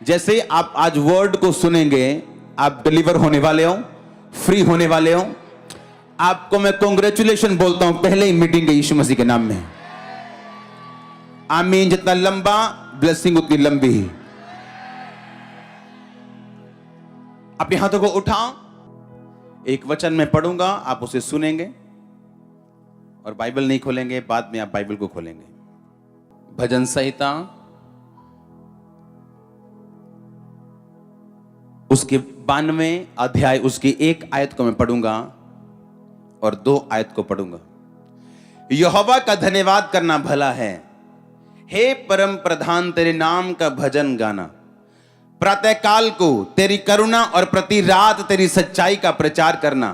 जैसे आप आज वर्ड को सुनेंगे, आप डिलीवर होने वाले हो, फ्री होने वाले हो। आपको मैं कांग्रेचुलेशन बोलता हूं पहले ही मीटिंग के यीशु मसीह के नाम में। आमीन। जितना लंबा ब्लेसिंग उतनी लंबी ही। अपने हाथों को उठाओ, एक वचन में पढ़ूंगा, आप उसे सुनेंगे और बाइबल नहीं खोलेंगे, बाद में आप बाइबल को खोलेंगे। भजन संहिता उसके 92 अध्याय उसकी 1 आयत को मैं पढ़ूंगा और 2 आयत को पढ़ूंगा। यहोवा का धन्यवाद करना भला है, हे परम प्रधान तेरे नाम का भजन गाना। प्रातःकाल को तेरी करुणा और प्रति रात तेरी सच्चाई का प्रचार करना।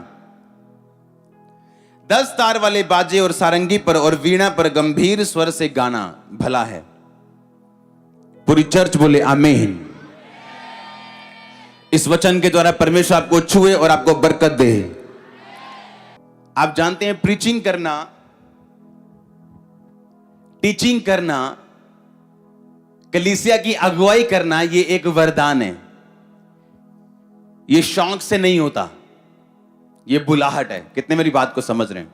10 तार वाले बाजे और सारंगी पर और वीणा पर गंभीर स्वर से गाना भला है। पूरी चर्च बोले आमीन। इस वचन के द्वारा परमेश्वर आपको छुए और आपको बरकत दे। आप जानते हैं प्रीचिंग करना, टीचिंग करना, कलीसिया की अगुवाई करना, यह एक वरदान है। यह शौक से नहीं होता, यह बुलाहट है। कितने मेरी बात को समझ रहे हैं?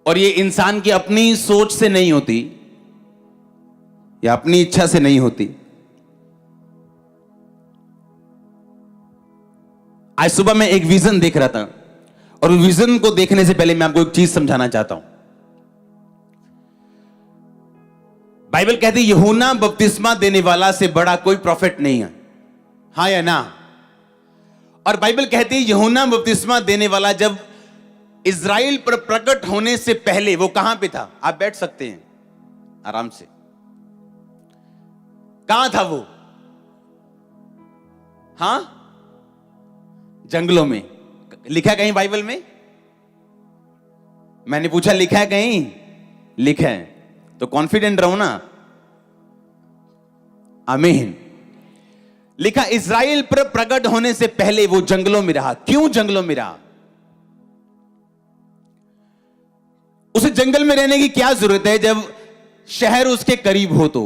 और यह इंसान की अपनी सोच से नहीं होती या अपनी इच्छा से नहीं होती। आज सुबह मैं एक विजन देख रहा था और विजन को देखने से पहले मैं आपको एक चीज समझाना चाहता हूं। बाइबल कहती है यूहन्ना बपतिस्मा देने वाला से बड़ा कोई प्रॉफिट नहीं है। हाँ या ना? और बाइबल कहती है यूहन्ना बपतिस्मा देने वाला जब इज़राइल पर प्रकट होने से पहले वो कहां पे था? आप बैठ सकते हैं आराम से। कहां था वो? हां, जंगलों में। लिखा है कहीं बाइबल में? मैंने पूछा लिखा है कहीं? लिखा है तो कॉन्फिडेंट रहो ना। आमीन। लिखा इज़राइल पर प्रकट होने से पहले वो जंगलों में रहा। क्यों जंगलों में रहा? उसे जंगल में रहने की क्या जरूरत है जब शहर उसके करीब हो? तो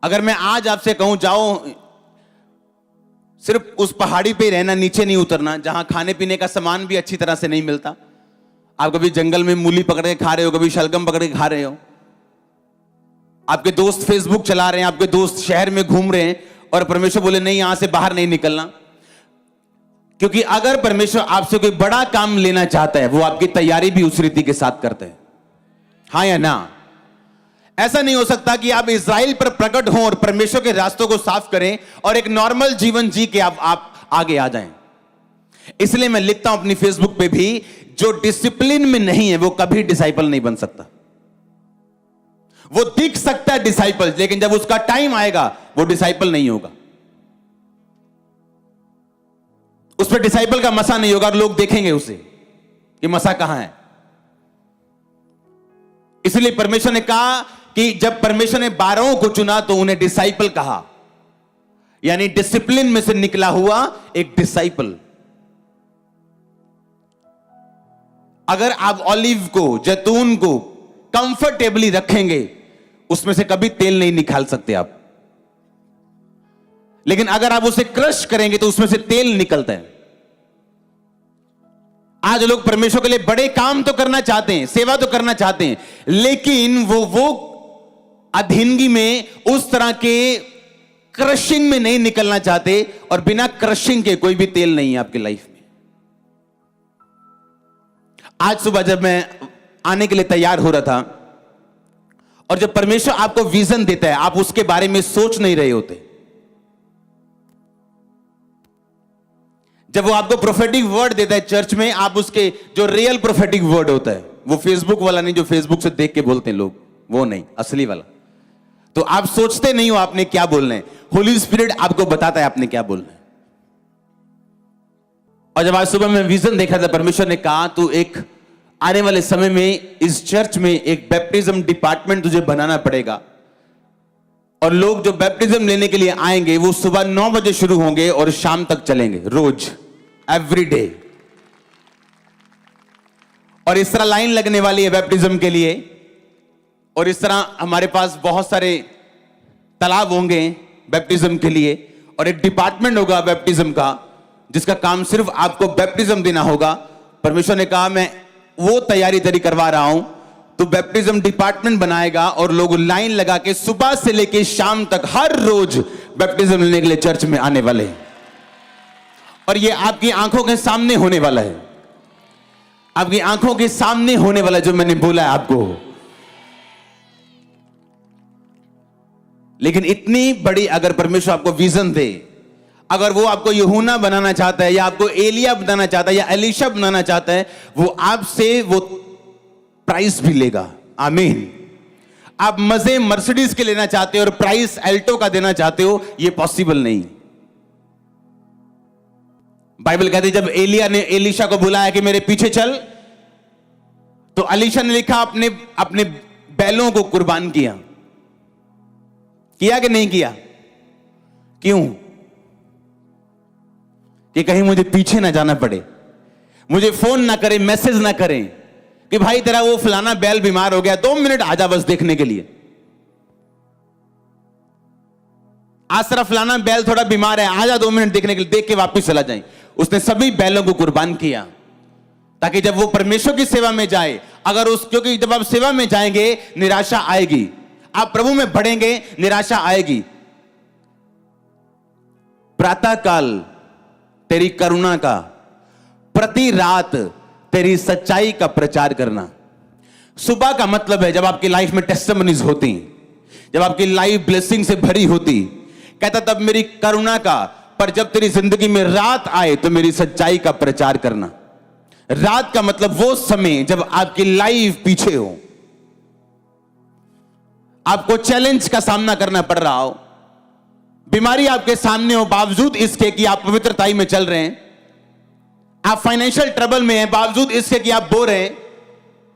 अगर मैं आज आपसे कहूं जाओ सिर्फ उस पहाड़ी पे रहना, नीचे नहीं उतरना, जहां खाने पीने का सामान भी अच्छी तरह से नहीं मिलता। आप कभी जंगल में मूली पकड़ के खा रहे हो, कभी शलगम पकड़ के खा रहे हो। आपके दोस्त फेसबुक चला रहे हैं, आपके दोस्त शहर में घूम रहे हैं और परमेश्वर बोले नहीं, यहां से बाहर नहीं निकलना। क्योंकि अगर परमेश्वर आपसे कोई बड़ा काम लेना चाहता है, वो आपकी तैयारी भी उस रीति के साथ करते हैं। हाँ या ना? ऐसा नहीं हो सकता कि आप इज़राइल पर प्रकट हों और परमेश्वर के रास्तों को साफ करें और एक नॉर्मल जीवन जी के आप आगे आ जाएं। इसलिए मैं लिखता हूं अपनी फेसबुक पे भी, जो डिसिप्लिन में नहीं है वो कभी डिसाइपल नहीं बन सकता। वो दिख सकता है डिसाइपल, लेकिन जब उसका टाइम आएगा वो डिसाइपल नहीं होगा। उस पर डिसाइपल का मसा नहीं होगा और लोग देखेंगे उसे कि मसा कहां है। इसलिए परमेश्वर ने कहा कि जब परमेश्वर ने 12 को चुना तो उन्हें डिसाइपल कहा, यानी डिसिप्लिन में से निकला हुआ एक डिसाइपल। अगर आप ऑलिव को, जैतून को कंफर्टेबली रखेंगे, उसमें से कभी तेल नहीं निकाल सकते आप। लेकिन अगर आप उसे क्रश करेंगे तो उसमें से तेल निकलता है। आज लोग परमेश्वर के लिए बड़े काम तो करना चाहते हैं, सेवा तो करना चाहते हैं, लेकिन वो अधीनगी में, उस तरह के क्रशिंग में नहीं निकलना चाहते। और बिना क्रशिंग के कोई भी तेल नहीं है आपकी लाइफ में। आज सुबह जब मैं आने के लिए तैयार हो रहा था और जब परमेश्वर आपको विजन देता है, आप उसके बारे में सोच नहीं रहे होते। जब वो आपको प्रोफेटिक वर्ड देता है चर्च में, आप उसके जो रियल प्रोफेटिक वर्ड होता है, वो फेसबुक वाला नहीं जो फेसबुक से देख के बोलते हैं लोग, वो नहीं, असली वाला। तो आप सोचते नहीं हो आपने क्या बोलना है, होली स्पिरिट आपको बताता है आपने क्या बोलना है। और जब आज सुबह मैं विजन देखा था, परमेश्वर ने कहा तू एक आने वाले समय में इस चर्च में एक बैप्टिज्म डिपार्टमेंट तुझे बनाना पड़ेगा। और लोग जो बैप्टिज्म लेने के लिए आएंगे वो सुबह 9 बजे शुरू होंगे और शाम तक चलेंगे, रोज, एवरी डे। और इस तरह लाइन लगने वाली है बैप्टिज्म के लिए। और इस तरह हमारे पास बहुत सारे तालाब होंगे बैप्टिज्म के लिए, और एक डिपार्टमेंट होगा बैप्टिज्म का जिसका काम सिर्फ आपको बैप्टिज्म देना होगा। परमेश्वर ने कहा मैं वो तैयारी करवा रहा हूं, तो बैप्टिज्म डिपार्टमेंट बनाएगा और लोग लाइन लगा के सुबह से लेके शाम तक हर रोज बैप्टिज्म लेने के लिए चर्च में आने वाले हैं। और ये आपकी आंखों के सामने होने वाला है, आपकी आंखों के सामने होने वाला जो मैंने बोला है आपको। लेकिन इतनी बड़ी अगर परमेश्वर आपको विजन दे, अगर वो आपको यूहन्ना बनाना चाहता है, या आपको एलिया बनाना चाहता है, या एलीशा बनाना चाहता है, वो आपसे वो प्राइस भी लेगा। आमीन। आप मजे मर्सिडीज के लेना चाहते हो और प्राइस एल्टो का देना चाहते हो, ये पॉसिबल नहीं। बाइबल कहती है जब एलिया ने एलीशा को बुलाया कि मेरे पीछे चल, तो एलीशा ने लिखा अपने अपने बैलों को कुर्बान किया कि नहीं किया? क्यों? कि कहीं मुझे पीछे ना जाना पड़े, मुझे फोन ना करें, मैसेज ना करें कि भाई तेरा वो फलाना बैल बीमार हो गया, 2 मिनट आजा बस देखने के लिए। आज तेरा फलाना बैल थोड़ा बीमार है, आजा 2 मिनट देखने के लिए, देख के वापस चला जाए। उसने सभी बैलों को कुर्बान किया ताकि जब वो परमेश्वर की सेवा में जाए, अगर क्योंकि जब आप सेवा में जाएंगे निराशा आएगी, आप प्रभु में बढ़ेंगे निराशा आएगी। प्रातः काल तेरी करुणा का, प्रति रात तेरी सच्चाई का प्रचार करना। सुबह का मतलब है जब आपकी लाइफ में टेस्टिमनीज होती, जब आपकी लाइफ ब्लेसिंग से भरी होती, कहता तब मेरी करुणा का, पर जब तेरी जिंदगी में रात आए तो मेरी सच्चाई का प्रचार करना। रात का मतलब वो समय जब आपकी लाइफ पीछे हो, आपको चैलेंज का सामना करना पड़ रहा हो, बीमारी आपके सामने हो बावजूद इसके कि आप पवित्रताई में चल रहे हैं, आप फाइनेंशियल ट्रबल में हैं बावजूद इसके कि आप बोर हैं,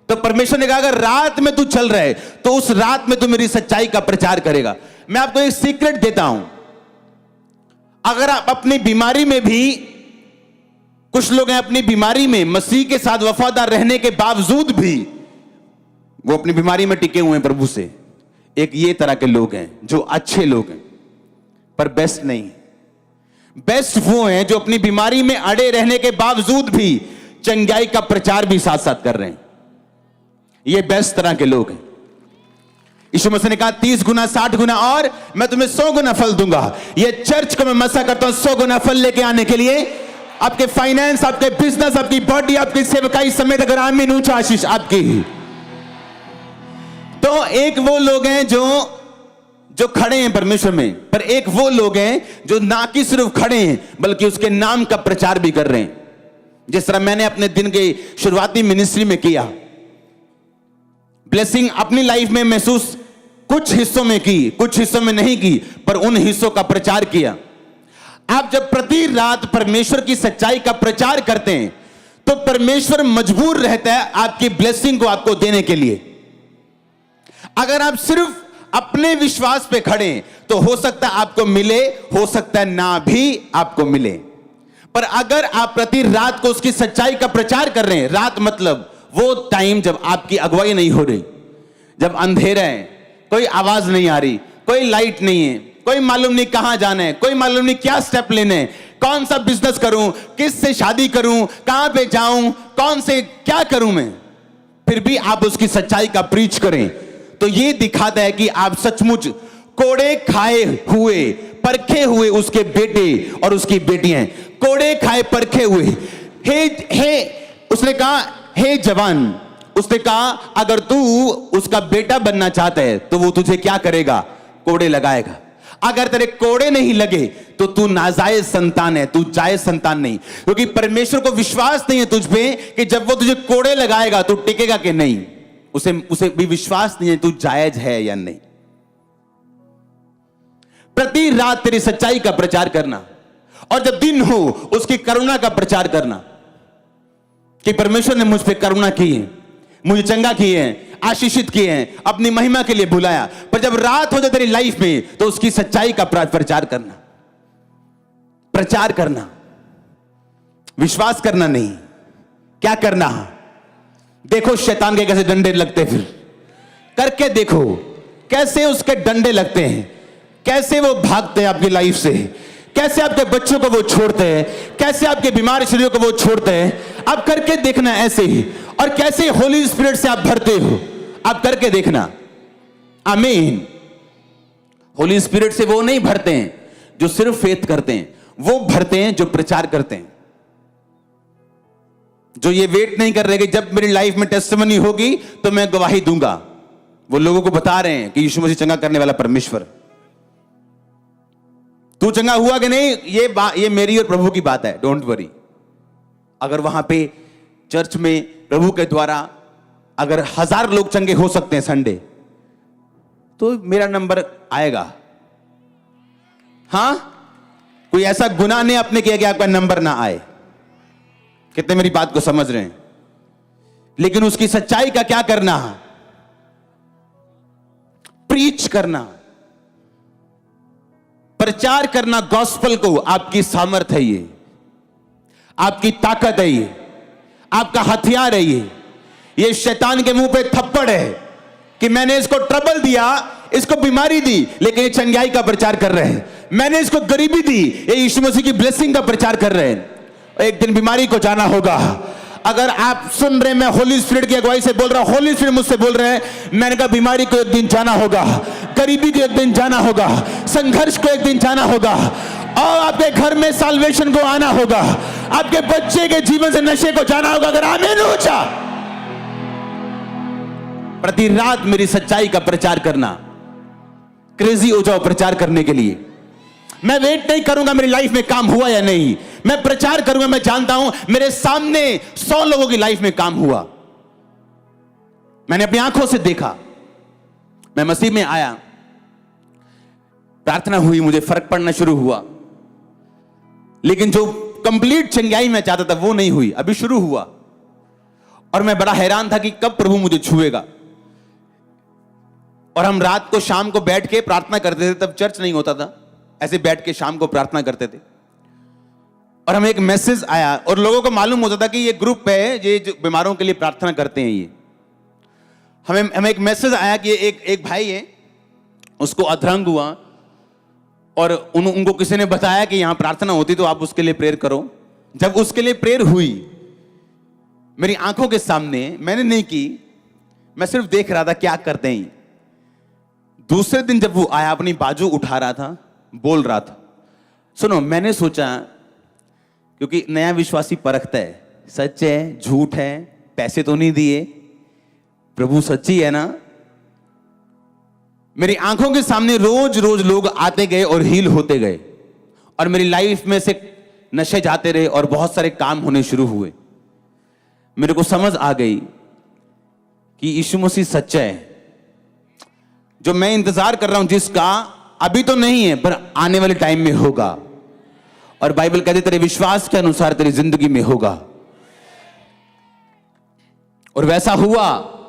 तो परमेश्वर ने कहा अगर रात में तू चल रहा है तो उस रात में तू मेरी सच्चाई का प्रचार करेगा। मैं आपको एक सीक्रेट देता हूं, अगर आप अपनी बीमारी में भी, कुछ लोग हैं अपनी बीमारी में मसीह के साथ वफादार रहने के बावजूद भी वो अपनी बीमारी में टिके हुए हैं प्रभु से। एक ये तरह के लोग हैं जो अच्छे लोग हैं पर बेस्ट नहीं। बेस्ट वो हैं जो अपनी बीमारी में अड़े रहने के बावजूद भी चंगाई का प्रचार भी साथ साथ कर रहे हैं। ये बेस्ट तरह के लोग हैं। यीशु मसीह ने कहा 30 गुना 60 गुना और मैं तुम्हें 100 गुना फल दूंगा। ये चर्च को मैं मसा करता हूं 100 गुना फल लेके आने के लिए। आपके फाइनेंस, आपके बिजनेस, आपकी बॉडी, आपकी सेवकाई समेत अगर आमीन ऊंचा आशीष आपकी। तो एक वो लोग हैं जो खड़े हैं परमेश्वर में, पर एक वो लोग हैं जो ना कि सिर्फ खड़े हैं बल्कि उसके नाम का प्रचार भी कर रहे हैं। जिस तरह मैंने अपने दिन के शुरुआती मिनिस्ट्री में किया, ब्लेसिंग अपनी लाइफ में महसूस कुछ हिस्सों में की, कुछ हिस्सों में नहीं की, पर उन हिस्सों का प्रचार किया। आप जब प्रति रात परमेश्वर की सच्चाई का प्रचार करते हैं तो परमेश्वर मजबूर रहता है आपकी ब्लेसिंग को आपको देने के लिए। अगर आप सिर्फ अपने विश्वास पे खड़े तो हो सकता है आपको मिले, हो सकता है ना भी आपको मिले, पर अगर आप प्रति रात को उसकी सच्चाई का प्रचार कर रहे हैं, रात मतलब वो टाइम जब आपकी अगुवाई नहीं हो रही, जब अंधेरा है, कोई आवाज नहीं आ रही, कोई लाइट नहीं है, कोई मालूम नहीं कहां जाना है, कोई मालूम नहीं क्या स्टेप लेने हैं, कौन सा बिजनेस करूं, किस से शादी करूं, कहां पे जाऊं, कौन से क्या करूं मैं, फिर भी आप उसकी सच्चाई का प्रीच करें तो ये दिखाता है कि आप सचमुच कोड़े खाए हुए, परखे हुए उसके बेटे और उसकी बेटियां। कोड़े खाए परखे हुए। उसने कहा हे जवान, उसने कहा अगर तू उसका बेटा बनना चाहता है तो वो तुझे क्या करेगा? कोड़े लगाएगा। अगर तेरे कोड़े नहीं लगे तो तू नाजायज संतान है, तू जायज संतान नहीं, क्योंकि परमेश्वर को विश्वास नहीं है तुझ पे कि जब वो तुझे कोड़े लगाएगा तू टिकेगा कि नहीं। उसे भी विश्वास नहीं है तू जायज है या नहीं। प्रति रात तेरी सच्चाई का प्रचार करना, और जब दिन हो उसकी करुणा का प्रचार करना कि परमेश्वर ने मुझ पे करुणा की है, मुझे चंगा किए हैं, आशीषित किए हैं, अपनी महिमा के लिए बुलाया। पर जब रात हो जाए तेरी लाइफ में तो उसकी सच्चाई का प्रचार करना, प्रचार करना, विश्वास करना नहीं। क्या करना? देखो शैतान के कैसे डंडे लगते, फिर करके देखो कैसे उसके डंडे लगते हैं। कैसे वो भागते हैं आपकी लाइफ से, कैसे आपके बच्चों को वो छोड़ते हैं, कैसे आपके बीमार शरीरों को वो छोड़ते हैं। आप करके देखना ऐसे ही, और कैसे होली स्पिरिट से आप भरते हो, आप करके देखना। आमीन। होली स्पिरिट से वो नहीं भरते हैं जो सिर्फ फेथ करते हैं, वो भरते हैं जो प्रचार करते हैं, जो ये वेट नहीं कर रहे कि जब मेरी लाइफ में टेस्टिमनी होगी तो मैं गवाही दूंगा। वो लोगों को बता रहे हैं कि यीशु मसीह चंगा करने वाला परमेश्वर। तू चंगा हुआ कि नहीं, ये मेरी और प्रभु की बात है, डोंट वरी। अगर वहां पे चर्च में प्रभु के द्वारा अगर 1000 लोग चंगे हो सकते हैं संडे, तो मेरा नंबर आएगा। हां, कोई ऐसा गुनाह नहीं आपने किया कि आपका नंबर ना आए। कितने मेरी बात को समझ रहे हैं? लेकिन उसकी सच्चाई का क्या करना है? प्रीच करना, प्रचार करना गॉस्पेल को। आपकी सामर्थ है ये, आपकी ताकत है ये, आपका हथियार है ये शैतान के मुंह पे थप्पड़ है कि मैंने इसको ट्रबल दिया, इसको बीमारी दी, लेकिन ये चंगाई का प्रचार कर रहे हैं। मैंने इसको गरीबी दी, ये यीशु मसीह की ब्लेसिंग का प्रचार कर रहे हैं। एक दिन बीमारी को जाना होगा। अगर आप सुन रहे, मैं होली स्पिरिट की अगुवाई से बोल रहा हूं, होली स्पिरिट मुझसे बोल रहे हैं, मैंने कहा बीमारी को एक दिन जाना होगा, गरीबी को एक दिन जाना होगा, संघर्ष को एक दिन जाना होगा, और आपके घर में साल्वेशन को आना होगा, आपके बच्चे के जीवन से नशे को जाना होगा। अगर आमीन ऊंचा। प्रति रात मेरी सच्चाई का प्रचार करना, क्रेजी हो जाओ प्रचार करने के लिए। मैं वेट नहीं करूंगा मेरी लाइफ में काम हुआ या नहीं, मैं प्रचार करूंगा। मैं जानता हूं मेरे सामने 100 लोगों की लाइफ में काम हुआ, मैंने अपनी आंखों से देखा। मैं मसीह में आया, प्रार्थना हुई, मुझे फर्क पड़ना शुरू हुआ, लेकिन जो कंप्लीट चंगाई मैं चाहता था वो नहीं हुई, अभी शुरू हुआ। और मैं बड़ा हैरान था कि कब प्रभु मुझे छुएगा। और हम रात को शाम को बैठ के प्रार्थना करते थे, तब चर्च नहीं होता था, ऐसे बैठ के शाम को प्रार्थना करते थे। और हमें एक मैसेज आया और लोगों को मालूम होता था कि ये ग्रुप है, ये जो बीमारों के लिए प्रार्थना करते हैं। ये हमें एक मैसेज आया कि एक भाई है, उसको अधरंग हुआ, और उनको किसी ने बताया कि यहां प्रार्थना होती तो आप उसके लिए प्रेयर करो। जब उसके लिए प्रेयर हुई मेरी आंखों के सामने, मैंने नहीं की, मैं सिर्फ देख रहा था क्या करते हैं। दूसरे दिन जब वो आया, अपनी बाजू उठा रहा था, बोल रहा था। सुनो, मैंने सोचा, क्योंकि नया विश्वासी परखता है, सच है झूठ है, पैसे तो नहीं दिए, प्रभु सच्ची है ना। मेरी आंखों के सामने रोज रोज लोग आते गए और हील होते गए, और मेरी लाइफ में से नशे जाते रहे और बहुत सारे काम होने शुरू हुए। मेरे को समझ आ गई कि यीशु मसीह सच्चा है। जो मैं इंतजार कर रहा हूं, जिसका अभी तो नहीं है पर आने वाले टाइम में होगा। और बाइबल कहते तेरे विश्वास के अनुसार तेरी जिंदगी में होगा। और वैसा हुआ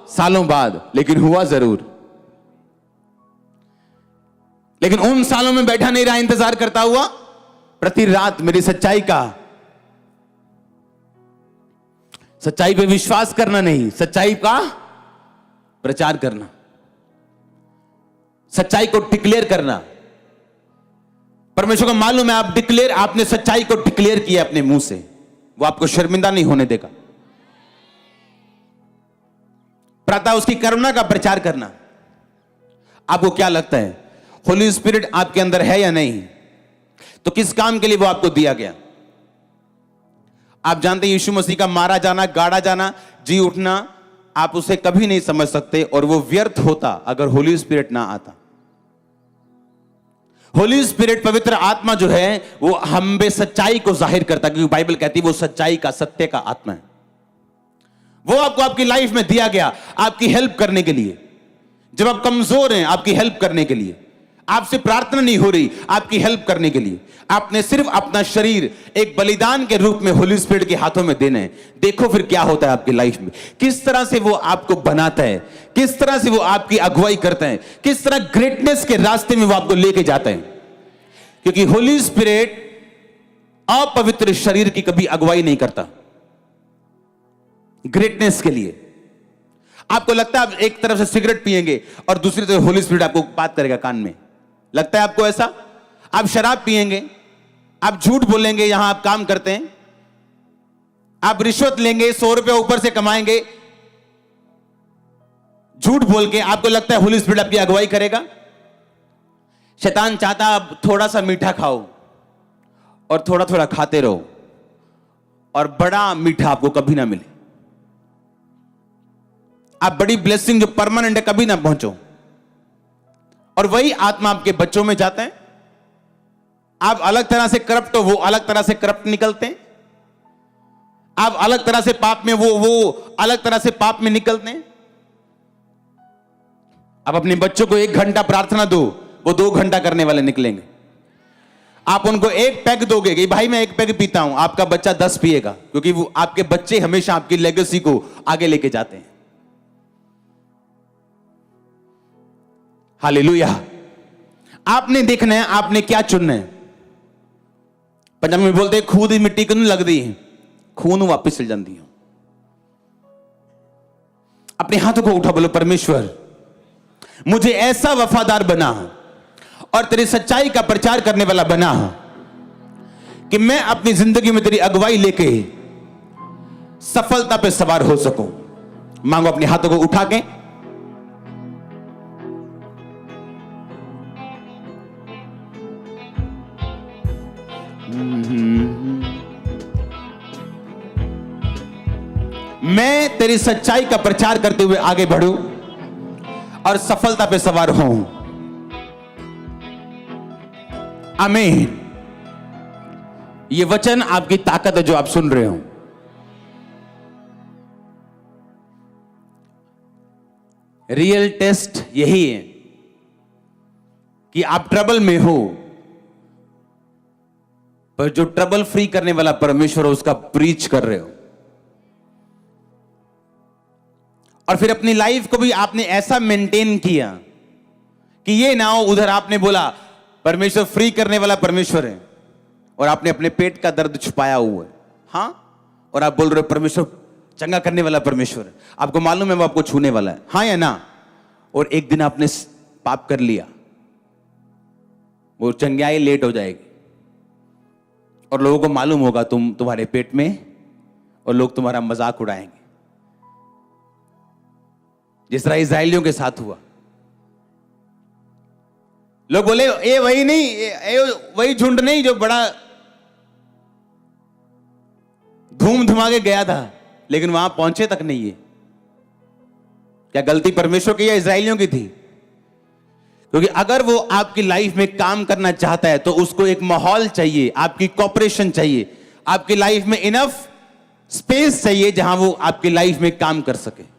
सालों बाद, लेकिन हुआ जरूर। लेकिन उन सालों में बैठा नहीं रहा, इंतजार करता हुआ। प्रति रात मेरी सच्चाई पे विश्वास करना नहीं, सच्चाई का प्रचार करना, सच्चाई को डिक्लेयर करना। परमेश्वर को मालूम है, आपने सच्चाई को डिक्लेयर किया अपने मुंह से, वो आपको शर्मिंदा नहीं होने देगा। प्रातः उसकी करुणा का प्रचार करना। आपको क्या लगता है, होली स्पिरिट आपके अंदर है या नहीं? तो किस काम के लिए वो आपको दिया गया? आप जानते हैं, यीशु मसीह का मारा जाना, गाड़ा जाना, जी उठना, आप उसे कभी नहीं समझ सकते, और वो व्यर्थ होता अगर होली स्पिरिट ना आता। होली स्पिरिट, पवित्र आत्मा जो है, वो हम में सच्चाई को जाहिर करता, क्योंकि बाइबल कहती है वो सच्चाई का, सत्य का आत्मा है। वो आपको आपकी लाइफ में दिया गया आपकी हेल्प करने के लिए। जब आप कमजोर हैं, आपकी हेल्प करने के लिए। आपसे प्रार्थना नहीं हो रही, आपकी हेल्प करने के लिए। आपने सिर्फ अपना शरीर एक बलिदान के रूप में होली स्पिरिट के हाथों में देना है। देखो फिर क्या होता है आपकी लाइफ में, किस तरह से वो आपको बनाता है, किस तरह से वो आपकी अगुवाई करता है, किस तरह ग्रेटनेस के रास्ते में वो आपको लेके जाता है। क्योंकि होली स्पिरिट अपवित्र शरीर की कभी अगुवाई नहीं करता। ग्रेटनेस के लिए आपको लगता है आप एक तरफ से सिगरेट पिएंगे और दूसरी तरफ होली स्पिरिट आपको बात करेगा कान में, लगता है आपको ऐसा? आप शराब पिएंगे, आप झूठ बोलेंगे यहां आप काम करते हैं, आप रिश्वत लेंगे, 100 रुपया ऊपर से कमाएंगे झूठ बोल के, आपको लगता है होली स्पिरिट आपकी अगुवाई करेगा? शैतान चाहता आप थोड़ा सा मीठा खाओ और थोड़ा थोड़ा खाते रहो और बड़ा मीठा आपको कभी ना मिले। आप बड़ी ब्लेसिंग जो परमानेंट है कभी ना पहुंचो। और वही आत्मा आपके बच्चों में जाता है। आप अलग तरह से करप्ट हो, वो अलग तरह से करप्ट निकलते हैं। आप अलग तरह से पाप में, वो अलग तरह से पाप में निकलते हैं। आप अपने बच्चों को 1 घंटा प्रार्थना दो, वो 2 घंटा करने वाले निकलेंगे। आप उनको 1 पैग दोगे कि भाई मैं 1 पैग पीता हूं, आपका बच्चा 10 पिएगा, क्योंकि वो आपके बच्चे हमेशा आपकी लेगेसी को आगे लेके जाते हैं। हालेलुया। आपने देखना है आपने क्या चुनना है। पंजाबी में बोलते खून की मिट्टी क्यों लगती है, खून वापिस चल जाती है। अपने हाथों को उठा, बोलो परमेश्वर मुझे ऐसा वफादार बना और तेरी सच्चाई का प्रचार करने वाला बना कि मैं अपनी जिंदगी में तेरी अगुवाई लेके सफलता पे सवार हो सकूं। मांगो अपने हाथों को उठा के। मैं तेरी सच्चाई का प्रचार करते हुए आगे बढ़ूं और सफलता पे सवार हूं। आमीन। ये वचन आपकी ताकत है जो आप सुन रहे हो। रियल टेस्ट यही है कि आप ट्रबल में हो, पर जो ट्रबल फ्री करने वाला परमेश्वर है उसका प्रीच कर रहे हो। और फिर अपनी लाइफ को भी आपने ऐसा मेंटेन किया कि ये ना हो उधर आपने बोला परमेश्वर फ्री करने वाला परमेश्वर है और आपने अपने पेट का दर्द छुपाया हुआ है। हां, और आप बोल रहे हो परमेश्वर चंगा करने वाला परमेश्वर है। आपको मालूम है वो आपको छूने वाला है, हां या ना? और एक दिन आपने पाप कर लिया, वो चंगाई लेट हो जाएगी और लोगों को मालूम होगा तुम्हारे पेट में, और लोग तुम्हारा मजाक उड़ाएंगे, जिस तरह इस्राएलियों के साथ हुआ। लोग बोले ये वही नहीं, ये वही झुंड नहीं जो बड़ा धूम धुमा के गया था लेकिन वहां पहुंचे तक नहीं है। क्या गलती परमेश्वर की या इस्राएलियों की थी? क्योंकि अगर वो आपकी लाइफ में काम करना चाहता है तो उसको एक माहौल चाहिए, आपकी कॉपरेशन चाहिए, आपकी लाइफ में इनफ स्पेस चाहिए जहां वो आपकी लाइफ में काम कर सके।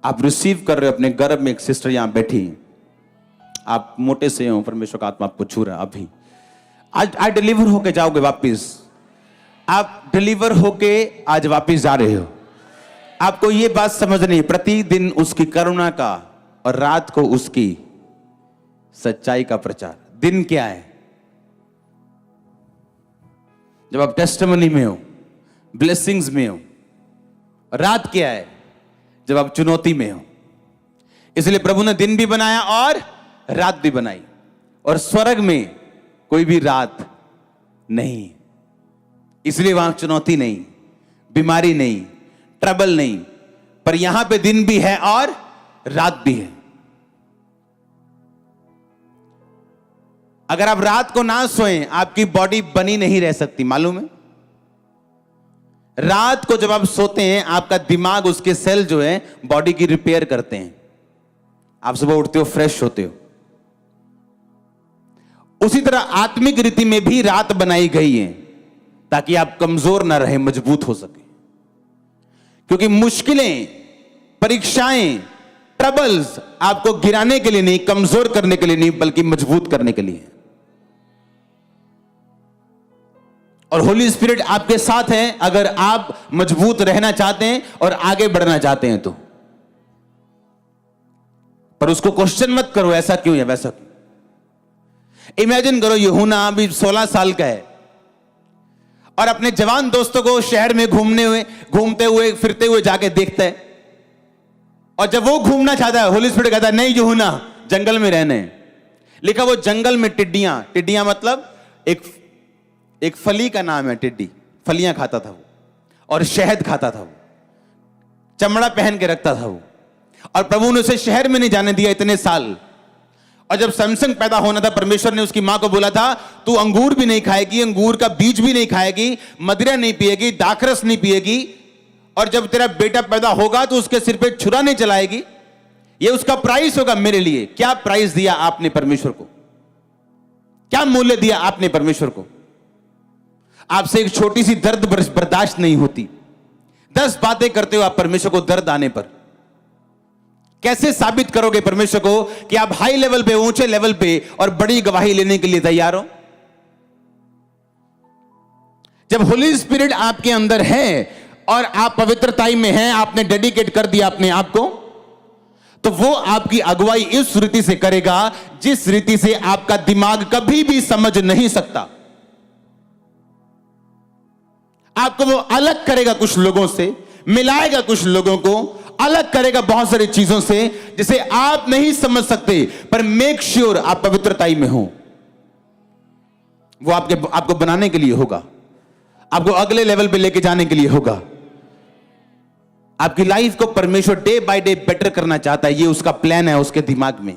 आप रिसीव कर रहे हो अपने गर्भ में एक सिस्टर यहां बैठी, आप मोटे से हो, परमेश्वर का आत्मा आपको छू रहा है अभी। आज डिलीवर होके जाओगे वापिस। आप डिलीवर होके आज वापिस जा रहे हो। आपको यह बात समझनी है, प्रतिदिन उसकी करुणा का और रात को उसकी सच्चाई का प्रचार। दिन क्या है? जब आप टेस्टिमनी में हो, ब्लेसिंग्स में हो। रात क्या है? जब आप चुनौती में हो। इसलिए प्रभु ने दिन भी बनाया और रात भी बनाई, और स्वर्ग में कोई भी रात नहीं, इसलिए वहां चुनौती नहीं, बीमारी नहीं, ट्रबल नहीं, पर यहां पे दिन भी है और रात भी है। अगर आप रात को ना सोएं आपकी बॉडी बनी नहीं रह सकती, मालूम है? रात को जब आप सोते हैं आपका दिमाग, उसके सेल जो है बॉडी की रिपेयर करते हैं, आप सुबह उठते हो फ्रेश होते हो। उसी तरह आत्मिक रीति में भी रात बनाई गई है ताकि आप कमजोर ना रहे, मजबूत हो सके। क्योंकि मुश्किलें, परीक्षाएं, ट्रबल्स आपको गिराने के लिए नहीं, कमजोर करने के लिए नहीं, बल्कि मजबूत करने के लिए। और होली स्पिरिट आपके साथ है अगर आप मजबूत रहना चाहते हैं और आगे बढ़ना चाहते हैं तो। पर उसको क्वेश्चन मत करो ऐसा क्यों है वैसा क्यों। इमेजिन करो यूहन्ना अभी 16 साल का है और अपने जवान दोस्तों को शहर में घूमते हुए फिरते हुए जाके देखता है और जब वो घूमना चाहता है, होली स्पिरिट कहता है नहीं यूहन्ना, जंगल में रहने। लिखा वो जंगल में टिड्डियां, टिड्डियां मतलब एक फली का नाम है टिड्डी, फलियां खाता था वो, और शहद खाता था वो, चमड़ा पहन के रखता था वो, और प्रभु ने उसे शहर में नहीं जाने दिया इतने साल। और जब सैमसंग पैदा होना था, परमेश्वर ने उसकी मां को बोला था तू अंगूर भी नहीं खाएगी, अंगूर का बीज भी नहीं खाएगी, मदिरा नहीं पिएगी, दाखरस नहीं पिएगी, और जब तेरा बेटा पैदा होगा तो उसके सिर पे छुरा नहीं चलाएगी, ये उसका प्राइस होगा मेरे लिए। क्या प्राइस दिया आपने परमेश्वर को? क्या मूल्य दिया आपने परमेश्वर को? आपसे एक छोटी सी दर्द बर्दाश्त नहीं होती, 10 बातें करते हो आप परमेश्वर को दर्द आने पर। कैसे साबित करोगे परमेश्वर को कि आप हाई लेवल पे, ऊंचे लेवल पे और बड़ी गवाही लेने के लिए तैयार हो? जब होली स्पिरिट आपके अंदर है और आप पवित्रताई में हैं, आपने डेडिकेट कर दिया अपने आप को, तो वो आपकी अगुवाई इस रीति से करेगा जिस रीति से आपका दिमाग कभी भी समझ नहीं सकता। आपको वो अलग करेगा कुछ लोगों से, मिलाएगा कुछ लोगों को, अलग करेगा बहुत सारी चीजों से जिसे आप नहीं समझ सकते, पर मेक श्योर आप पवित्रताई में हो। वो आपको बनाने के लिए होगा, आपको अगले लेवल पे लेके जाने के लिए होगा। आपकी लाइफ को परमेश्वर डे बाय डे बेटर करना चाहता है, ये उसका प्लान है उसके दिमाग में।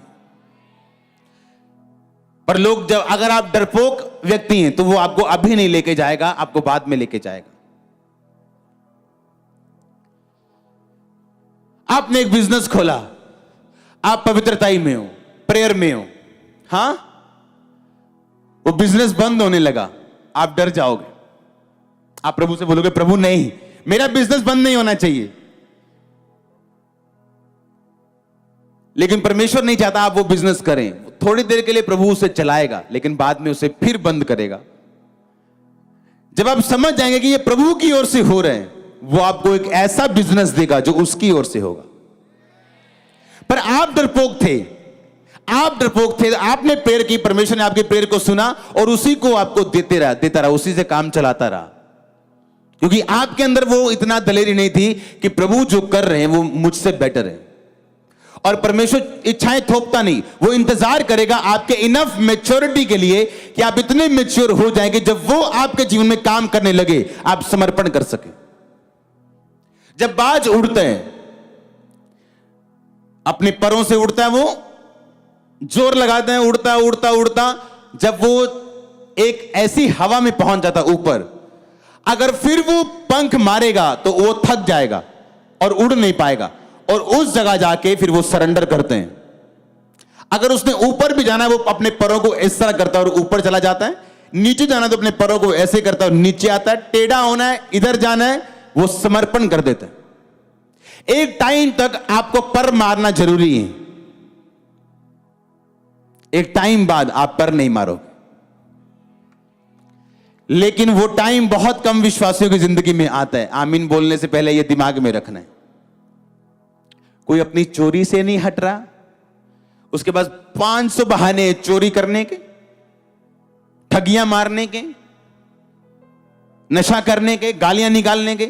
पर लोग जब, अगर आप डरपोक व्यक्ति हैं तो वो आपको अभी नहीं लेके जाएगा, आपको बाद में लेके जाएगा। आपने एक बिजनेस खोला, आप पवित्रताई में हो, प्रेयर में हो, हां, वो बिजनेस बंद होने लगा, आप डर जाओगे। आप प्रभु से बोलोगे प्रभु नहीं, मेरा बिजनेस बंद नहीं होना चाहिए। लेकिन परमेश्वर नहीं चाहता आप वो बिजनेस करें। थोड़ी देर के लिए प्रभु उसे चलाएगा, लेकिन बाद में उसे फिर बंद करेगा। जब आप समझ जाएंगे कि ये प्रभु की ओर से हो रहे हैं, वो आपको एक ऐसा बिजनेस देगा जो उसकी ओर से होगा। पर आप डरपोक थे, आपने प्रेयर की, परमेश्वर ने आपकी प्रेयर को सुना और उसी को आपको देता रहा, उसी से काम चलाता रहा, क्योंकि आपके अंदर वो इतना दलेरी नहीं थी कि प्रभु जो कर रहे हैं वो मुझसे बेटर है। और परमेश्वर इच्छाएं थोपता नहीं, वो इंतजार करेगा आपके इनफ मैच्योरिटी के लिए कि आप इतने मैच्योर हो जाएंगे जब वो आपके जीवन में काम करने लगे, आप समर्पण कर सके। जब बाज उड़ते हैं, अपने परों से उड़ता है, वो जोर लगाते हैं, उड़ता उड़ता उड़ता, जब वो एक ऐसी हवा में पहुंच जाता ऊपर, अगर फिर वो पंख मारेगा तो वो थक जाएगा और उड़ नहीं पाएगा, और उस जगह जाके फिर वो सरेंडर करते हैं। अगर उसने ऊपर भी जाना है, वो अपने पैरों को इस तरह करता है और ऊपर चला जाता है, नीचे जाना है तो अपने पैरों को ऐसे करता है और नीचे आता है, टेढ़ा होना है, इधर जाना है, वो समर्पण कर देता है। एक टाइम तक आपको पर मारना जरूरी है, एक टाइम बाद आप पर नहीं मारोगे। लेकिन वो टाइम बहुत कम विश्वासियों की जिंदगी में आता है। आमीन बोलने से पहले ये दिमाग में रखना है। कोई अपनी चोरी से नहीं हट रहा, उसके पास 500 बहाने चोरी करने के, ठगियां मारने के, नशा करने के, गालियां निकालने के,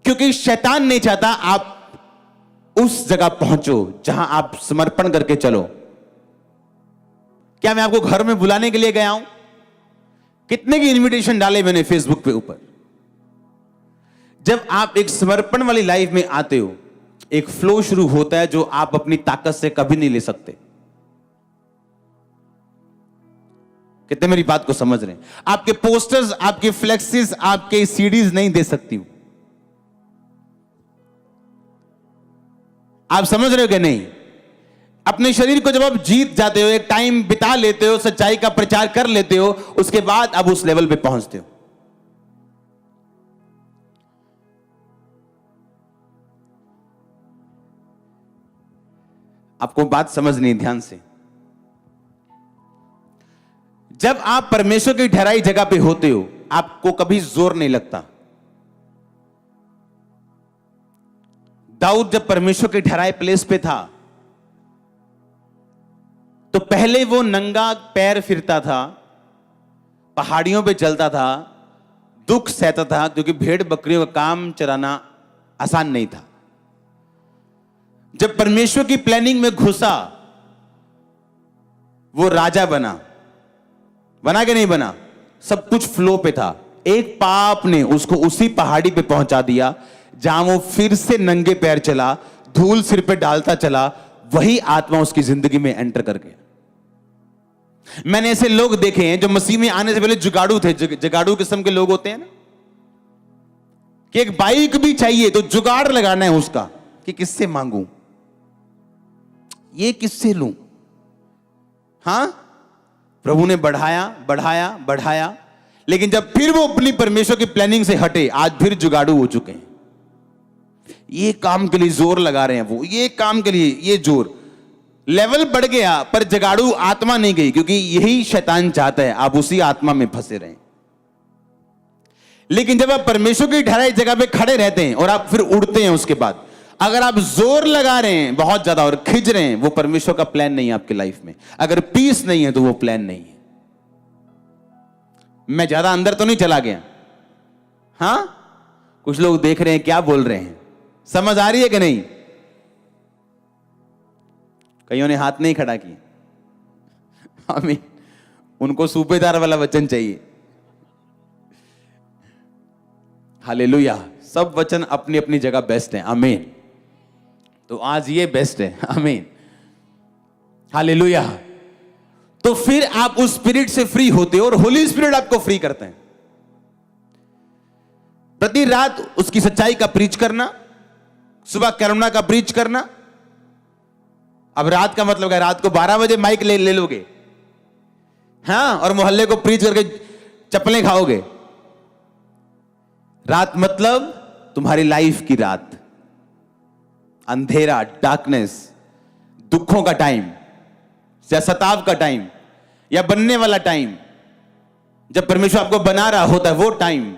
क्योंकि शैतान नहीं चाहता आप उस जगह पहुंचो जहां आप समर्पण करके चलो। क्या मैं आपको घर में बुलाने के लिए गया हूं? कितने की इनविटेशन डाले मैंने फेसबुक पे ऊपर। जब आप एक समर्पण वाली लाइफ में आते हो, एक फ्लो शुरू होता है जो आप अपनी ताकत से कभी नहीं ले सकते। कितने मेरी बात को समझ रहे हैं? आपके पोस्टर्स, आपके फ्लेक्सिस, आपके सीडीज नहीं दे सकती हूं। आप समझ रहे हो कि नहीं? अपने शरीर को जब आप जीत जाते हो, एक टाइम बिता लेते हो, सच्चाई का प्रचार कर लेते हो, उसके बाद आप उस लेवल पे पहुंचते हो। आपको बात समझनी, ध्यान से। जब आप परमेश्वर की ठहराई जगह पे होते हो, आपको कभी जोर नहीं लगता। दाऊद जब परमेश्वर के ठहराए प्लेस पे था, तो पहले वो नंगा पैर फिरता था, पहाड़ियों पे चलता था, दुख सहता था, क्योंकि भेड़ बकरियों का काम चलाना आसान नहीं था। जब परमेश्वर की प्लानिंग में घुसा, वो राजा बना। बना कि नहीं बना? सब कुछ फ्लो पे था। एक पाप ने उसको उसी पहाड़ी पे पहुंचा दिया जहां वो फिर से नंगे पैर चला, धूल सिर पे डालता चला। वही आत्मा उसकी जिंदगी में एंटर कर गया। मैंने ऐसे लोग देखे हैं जो मसीह में आने से पहले जुगाड़ू थे। जुगाड़ू किस्म के लोग होते हैं ना, कि एक बाइक भी चाहिए तो जुगाड़ लगाना है उसका, कि किससे मांगू, ये किससे लूं। हां, प्रभु ने बढ़ाया बढ़ाया बढ़ाया, लेकिन जब फिर वो अपनी परमेश्वर की प्लानिंग से हटे, आज फिर जुगाड़ू हो चुके हैं। ये काम के लिए जोर लगा रहे हैं वो, ये काम के लिए ये जोर, लेवल बढ़ गया पर जुगाड़ू आत्मा नहीं गई, क्योंकि यही शैतान चाहता है आप उसी आत्मा में फंसे रहें। लेकिन जब आप परमेश्वर की ठहराई जगह पे खड़े रहते हैं और आप फिर उड़ते हैं, उसके बाद अगर आप जोर लगा रहे हैं बहुत ज्यादा और खिंच रहे हैं, वो परमेश्वर का प्लान नहीं है आपकी लाइफ में। अगर पीस नहीं है तो वो प्लान नहीं है। मैं ज्यादा अंदर तो नहीं चला गया? हां, कुछ लोग देख रहे हैं क्या बोल रहे हैं, समझ आ रही है कि नहीं? कईयों ने हाथ नहीं खड़ा किया। आमीन। उनको सूबेदार वाला वचन चाहिए। हालेलुया। सब वचन अपनी अपनी जगह बेस्ट है। आमीन। तो आज ये बेस्ट है। आमीन। हालेलुया। तो फिर आप उस स्पिरिट से फ्री होते हो और होली स्पिरिट आपको फ्री करते हैं। प्रति रात उसकी सच्चाई का प्रीच करना, सुबह करुणा का प्रीच करना। अब रात का मतलब है रात को 12 बजे माइक ले लोगे, हाँ, और मोहल्ले को प्रीच करके चप्पलें खाओगे। रात मतलब तुम्हारी लाइफ की रात, अंधेरा, डार्कनेस, दुखों का टाइम, या सताव का टाइम, या बनने वाला टाइम, जब परमेश्वर आपको बना रहा होता है वो time.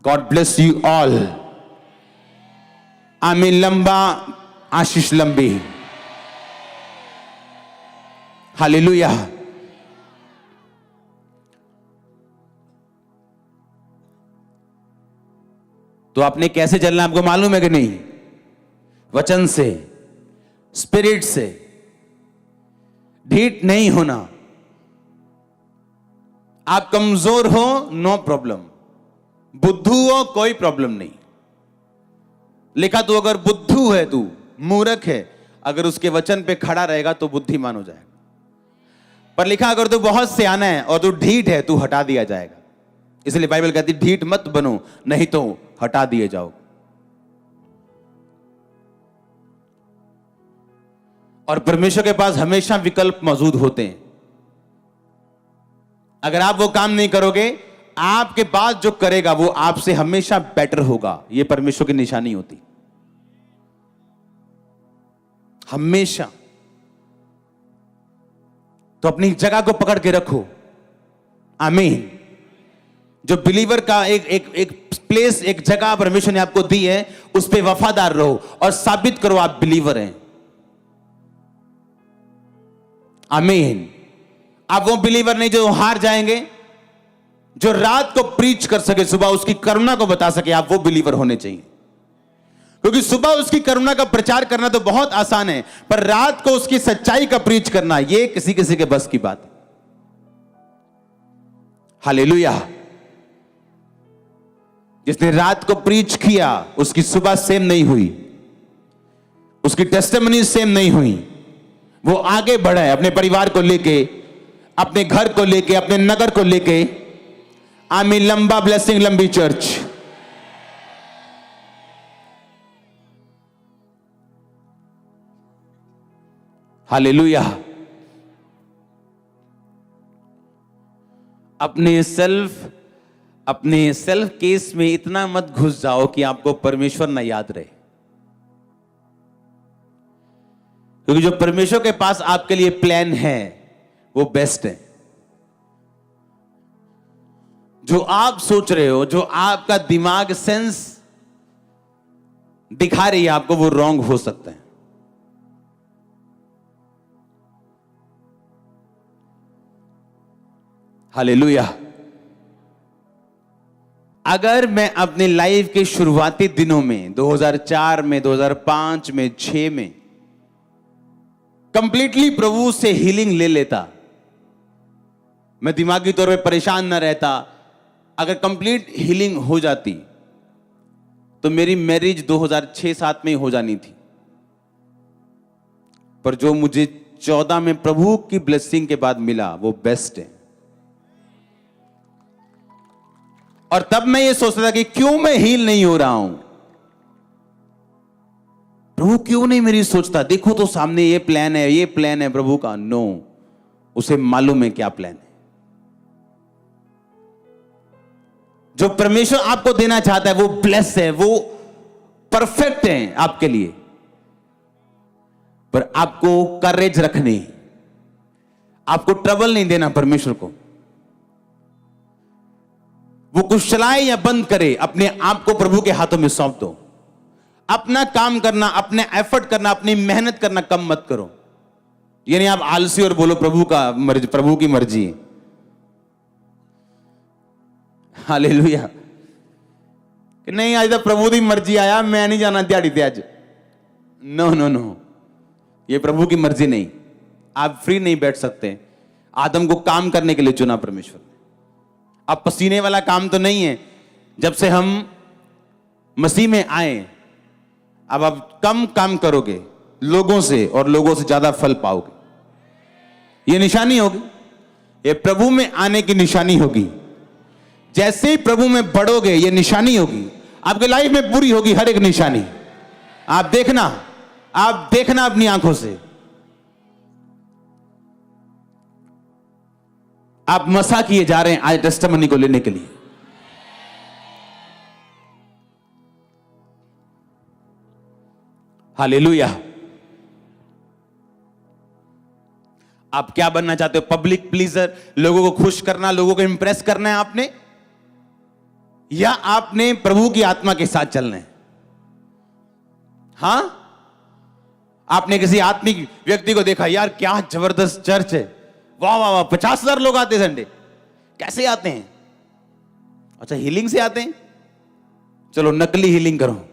God bless you all. आमीन। लंबा आशीष लंबी। हालेलुया। तो आपने कैसे चलना आपको मालूम है कि नहीं? वचन से, स्पिरिट से। ढीठ नहीं होना। आप कमजोर हो, नो प्रॉब्लम। बुद्धू हो, कोई प्रॉब्लम नहीं। लिखा तो अगर बुद्धू है, तू मूर्ख है, अगर उसके वचन पे खड़ा रहेगा तो बुद्धिमान हो जाएगा। पर लिखा अगर तू बहुत सियाना है और तू ढीठ है, तू हटा दिया जाएगा। इसलिए बाइबल कहती ढीठ मत बनो, नहीं तो हटा दिए जाओ। और परमेश्वर के पास हमेशा विकल्प मौजूद होते हैं। अगर आप वो काम नहीं करोगे, आपके पास जो करेगा वो आपसे हमेशा बेटर होगा। यह परमेश्वर की निशानी होती, हमेशा। तो अपनी जगह को पकड़ के रखो। आमीन। जो बिलीवर का एक प्लेस, एक जगह परमेश्वर ने आपको दी है, उस पे वफादार रहो और साबित करो आप बिलीवर हैं। आमीन। आप वो बिलीवर नहीं जो हार जाएंगे, जो रात को प्रीच कर सके, सुबह उसकी करुणा को बता सके। आप वो बिलीवर होने चाहिए, क्योंकि सुबह उसकी करुणा का प्रचार करना तो बहुत आसान है, पर रात को उसकी सच्चाई का प्रीच करना, यह किसी किसी के बस की बात है। हालेलुया। जिसने रात को प्रीच किया, उसकी सुबह सेम नहीं हुई, उसकी टेस्टिमनी सेम नहीं हुई। वो आगे बढ़ा है अपने परिवार को लेके, अपने घर को लेके, अपने नगर को लेके। आमीन। लंबा ब्लेसिंग, लंबी चर्च। हालेलुया। अपने सेल्फ केस में इतना मत घुस जाओ कि आपको परमेश्वर न याद रहे, क्योंकि जो परमेश्वर के पास आपके लिए प्लान है वो बेस्ट है। जो आप सोच रहे हो, जो आपका दिमाग सेंस दिखा रही है आपको, वो रॉन्ग हो सकता है। हालेलुया। अगर मैं अपने लाइफ के शुरुआती दिनों में 2004 में, 2005 में, 6 में कंप्लीटली प्रभु से हीलिंग ले लेता, मैं दिमागी तौर पे परेशान ना रहता, अगर कंप्लीट हीलिंग हो जाती तो मेरी मैरिज 2006-7 में ही हो जानी थी। पर जो मुझे 14 में प्रभु की ब्लेसिंग के बाद मिला वो बेस्ट है। और तब मैं ये सोचता था कि क्यों मैं हील नहीं हो रहा हूं, प्रभु क्यों नहीं मेरी सोचता, देखो तो सामने ये प्लान है, ये प्लान है प्रभु का। नो, उसे मालूम है क्या प्लान है। जो परमेश्वर आपको देना चाहता है वो ब्लेस है, वो परफेक्ट है आपके लिए। पर आपको करेज रखनी, आपको ट्रबल नहीं देना परमेश्वर को। वो कुछ चलाए या बंद करे, अपने आप को प्रभु के हाथों में सौंप दो। अपना काम करना, अपने एफर्ट करना, अपनी मेहनत करना कम मत करो। यानी आप आलसी और बोलो प्रभु की मर्जी है। हालेलुया। कि नहीं आज तो प्रभु की मर्जी आया, मैं नहीं जाना दिहाड़ी ते आज। नो नो नो, ये प्रभु की मर्जी नहीं। आप फ्री नहीं बैठ सकते। आदम को काम करने के लिए चुना परमेश्वर ने। अब पसीने वाला काम तो नहीं है। जब से हम मसीह में आए, अब आप कम काम करोगे लोगों से और लोगों से ज्यादा फल पाओगे। ये निशानी होगी, ये प्रभु में आने की निशानी होगी। जैसे ही प्रभु में बढ़ोगे ये निशानी होगी, आपके लाइफ में पूरी होगी हर एक निशानी। आप देखना अपनी आंखों से। आप मसा किए जा रहे हैं आज टेस्टिमनी को लेने के लिए। हालेलुया। आप क्या बनना चाहते हो? पब्लिक प्लीजर, लोगों को खुश करना, लोगों को इंप्रेस करना है आपने, या आपने प्रभु की आत्मा के साथ चलना है? हां, आपने किसी आत्मिक व्यक्ति को देखा, यार क्या जबरदस्त चर्च है, वाह वाह वाह, 50,000 लोग आते हैं संडे। कैसे आते हैं? अच्छा, हीलिंग से आते हैं। चलो नकली हीलिंग करो,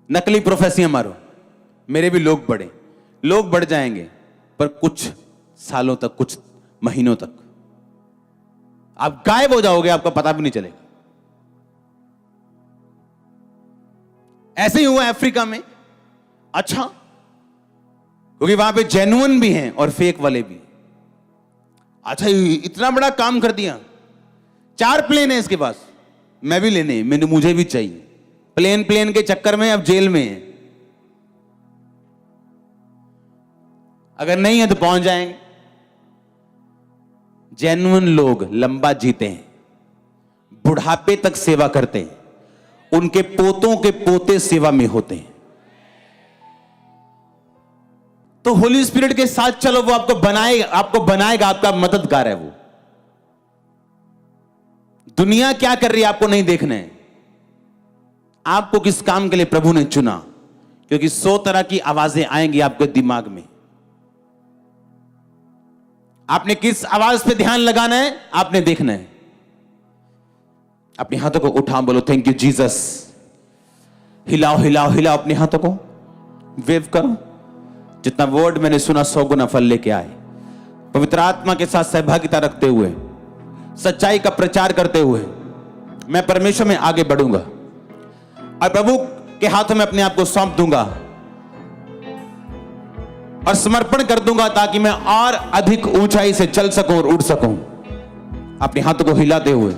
नकली प्रोफेसियां मारो, मेरे भी लोग बढ़ जाएंगे, पर कुछ सालों तक, कुछ महीनों तक आप गायब हो जाओगे, आपका पता भी नहीं चलेगा। ऐसे ही हुआ अफ्रीका में। अच्छा, क्योंकि वहां पे जेन्युइन भी हैं और फेक वाले भी। अच्छा, इतना बड़ा काम कर दिया। 4 प्लेन है इसके पास, मैं भी लेने, मुझे भी चाहिए। प्लेन के चक्कर में अब जेल में है। अगर नहीं है तो पहुंच जाएंगे। जेन्युइन लोग लंबा जीते हैं, बुढ़ापे तक सेवा करते हैं, उनके पोतों के पोते सेवा में होते हैं। तो होली स्पिरिट के साथ चलो, वो आपको बनाएगा, आपका मददगार है वो। दुनिया क्या कर रही है आपको नहीं देखना है। आपको किस काम के लिए प्रभु ने चुना, क्योंकि 100 तरह की आवाजें आएंगी आपके दिमाग में। आपने किस आवाज पे ध्यान लगाना है, आपने देखना है। अपने हाथों को उठाओ, बोलो थैंक यू जीसस। हिलाओ हिलाओ हिलाओ अपने हाथों को, वेव करो। जितना वर्ड मैंने सुना 100 गुना फल लेके आए। पवित्र आत्मा के साथ सहभागिता रखते हुए, सच्चाई का प्रचार करते हुए मैं परमेश्वर में आगे बढ़ूंगा और प्रभु के हाथों में अपने आप को सौंप दूंगा और समर्पण कर दूंगा, ताकि मैं और अधिक ऊंचाई से चल सकूं और उड़ सकूं। अपने हाथों को हिलाते हुए